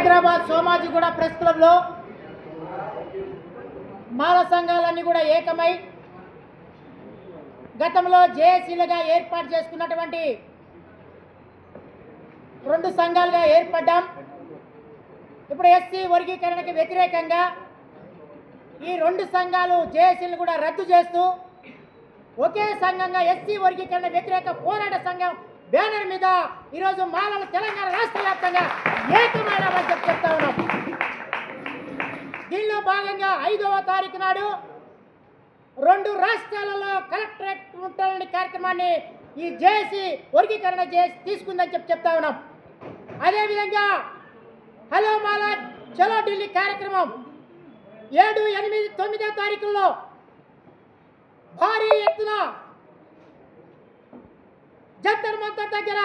Hyderabad Somajiguda press క్లబ్లో మాల సంఘాలన్నీ కూడా ఏకమై గతంలో జేఏసీలుగా ఏర్పాటు చేసుకున్నటువంటి రెండు సంఘాలుగా ఏర్పడ్డాం. ఇప్పుడు ఎస్సీ వర్గీకరణకి వ్యతిరేకంగా ఈ రెండు సంఘాలు జేఏసీలను కూడా రద్దు చేస్తూ ఒకే సంఘంగా ఎస్సీ వర్గీకరణ వ్యతిరేక పోరాట సంఘం బ్యానర్ మీద ఈరోజు మాలలు తెలంగాణ రాష్ట్ర వ్యాప్తంగా ఏకమైనామని చెప్తా ఉన్నాం. దీనిలో భాగంగా 5వ తారీఖు నాడు రెండు రాష్ట్రాలలో కలెక్టరేట్ ఉండాలని కార్యక్రమాన్ని ఈ జేఏసీ వర్గీకరణ తీసుకుందని చెప్తా ఉన్నాం. అదేవిధంగా హలో మాలా చలో ఢిల్లీ కార్యక్రమం 7, 8, 9వ తారీఖుల్లో భారీ ఎత్తున జంతర్ మంతర్ దగ్గర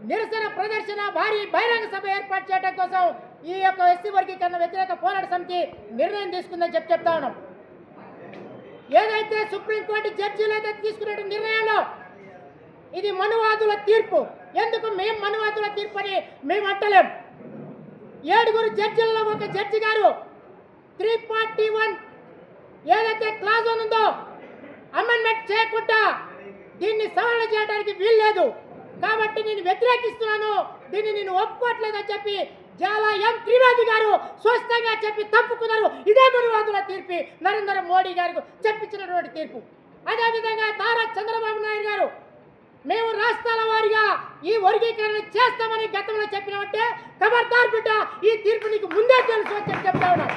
నిరసన ప్రదర్శన భారీ బహిరంగ సభ ఏర్పాటు చేయడం కోసం ఈ యొక్క ఎస్సీ వర్గీకరణ వ్యతిరేక పోరాట సమితి నిర్ణయం తీసుకుందని చెప్తా ఉన్నాం. ఏదైతే సుప్రీంకోర్టు జడ్జీలు అయితే తీసుకున్న నిర్ణయంలో ఇది మనువాదుల తీర్పు. ఎందుకు మేము మనువాదుల తీర్పు అని మేము అంటలేం. 7 జడ్జీలలో ఒక జడ్జి గారు 341 ఏదైతే క్లాజ్ ఉందో అమెండ్మెంట్ చేయకుండా దీన్ని సవరణ చేయడానికి వీల్లేదు కాబట్టి నేను వ్యతిరేకిస్తున్నాను, దీన్ని నేను ఒప్పుకోవట్లేదని చెప్పి జాలా ఎం త్రివేది గారు స్పష్టంగా చెప్పి తప్పుకున్నారు. ఇదే మనువాదుల తీర్పు, నరేంద్ర మోడీ గారికి చెప్పించినటువంటి తీర్పు. అదేవిధంగా నారా చంద్రబాబు నాయుడు గారు మేము రాష్ట్రాల వారిగా ఈ వర్గీకరణ చేస్తామని గతంలో చెప్పినామంటే ఖబర్దార్ బిడ్డ, ఈ తీర్పు నీకు ముందే తెలుసు అని చెప్తా ఉన్నాం.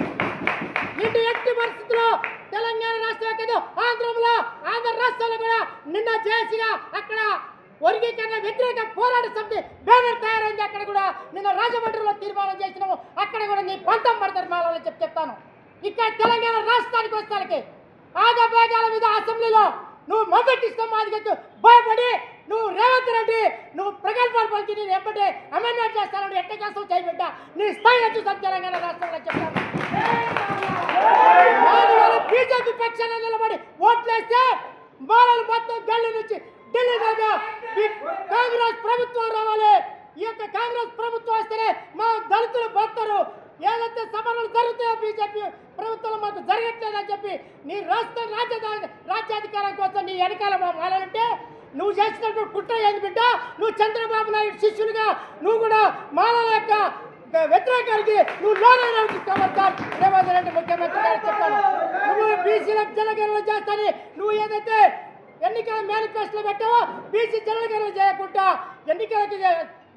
ఇటు ఎట్టి పరిస్థితుల్లో తెలంగాణ రాష్ట్రం కాదు, ఆంధ్ర రాష్ట్రాల్లో కూడా నిన్న జేఏసీగా అక్కడ వర్గీకరణ వ్యతిరేక పోరాట సమితి బ్యానర్ తయారైంది. అక్కడ కూడా నిన్న రాజమండ్రిలో తీర్మానం చేసినాము. అక్కడ కూడా నీ పంతం పడతారు మాలని చెప్తాను. ఇక్కడ తెలంగాణ రాష్ట్రానికి వస్తానికి ఆగబేగాల మీద అసెంబ్లీలో నువ్వు మొదటి సమాధికి భయపడి నువ్వు రేవంత్ రెడ్డి నువ్వు ప్రగల్భాలు పలికి నేను ఎప్పటి అమెండ్మెంట్ చేస్తాను ఎట్ట చేస్తావు చేయబిడ్డ నీ స్థాయి చూసాను తెలంగాణ రాష్ట్రంలో చెప్తాను. బీజేపీ పక్షాన నిలబడి ఓట్లేస్తే మాలలు మొత్తం ఢిల్లీ నుంచి ఢిల్లీ దాకా కాంగ్రెస్ ప్రభుత్వం రావాలి. ఈ యొక్క కాంగ్రెస్ ప్రభుత్వం వస్తేనే మా దళితులు పోతారు. ఏదైతే సభలు జరుగుతాయో బీజేపీ ప్రభుత్వం మాకు జరగట్లేదని చెప్పి నీ రాష్ట్ర రాజ్యాధికారం కోసం నీ వెనకాల మాలంటే నువ్వు చేసినటువంటి కుట్ర ఏంది బిడ్డ? నువ్వు చంద్రబాబు నాయుడు శిష్యులుగా నువ్వు కూడా మాలల యొక్క వ్యతిరేకానికి నువ్వు లోనైనటువంటి రేవంత్ రెడ్డి ముఖ్యమంత్రి గారు చెప్తాను. నువ్వు బీసీలకు జనగణన చేస్తాని నువ్వు ఏదైతే ఎన్నికల మేనిఫెస్టోలో పెట్టావో బీసీ జనగణన చేయకుండా ఎన్నికలకి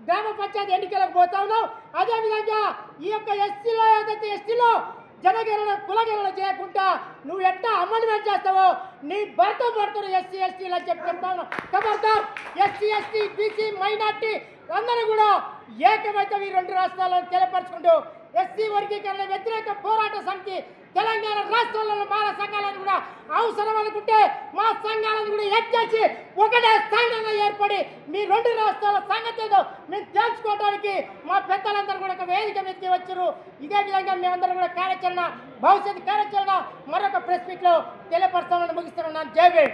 గ్రామ పంచాయతీ ఎన్నికలకు పోతా ఉన్నావు. అదేవిధంగా ఈ యొక్క ఎస్సీలో ఏదైతే ఎస్టీలో జనగణన కులగణన చేయకుండా నువ్వు ఎట్టా అమెండ్మెంట్ చేస్తావో నీ భర్త పడతారు ఎస్సీ ఎస్టీలు అని చెప్తా ఉన్నావు. ఖబర్దార్, ఎస్సీ ఎస్టీ బీసీ మైనార్టీ అందరూ కూడా ఏకమైతే ఈ రెండు రాష్ట్రాలను తెలియపరచుకుంటూ ఎస్సీ వర్గీకరణ వ్యతిరేక పోరాట సమితి తెలంగాణ రాష్ట్రాలలో మాల సంఘాలను కూడా అవసరం అనుకుంటే మా సంఘాలను కూడా ఎచ్చేసి ఒకటే సంఘంగా ఏర్పడి మీ రెండు రాష్ట్రాల సంగతి ఏదో మేము తెలుసుకోవడానికి మా పెద్దలందరూ కూడా ఒక వేదిక మీదకి వచ్చారు. ఇదే విధంగా మేమందరం కూడా కార్యాచరణ భవిష్యత్ కార్యాచరణ మరొక ప్రెస్ మీట్లో తెలియపరచాలని ముగిస్తున్నాను. జై భీమ్.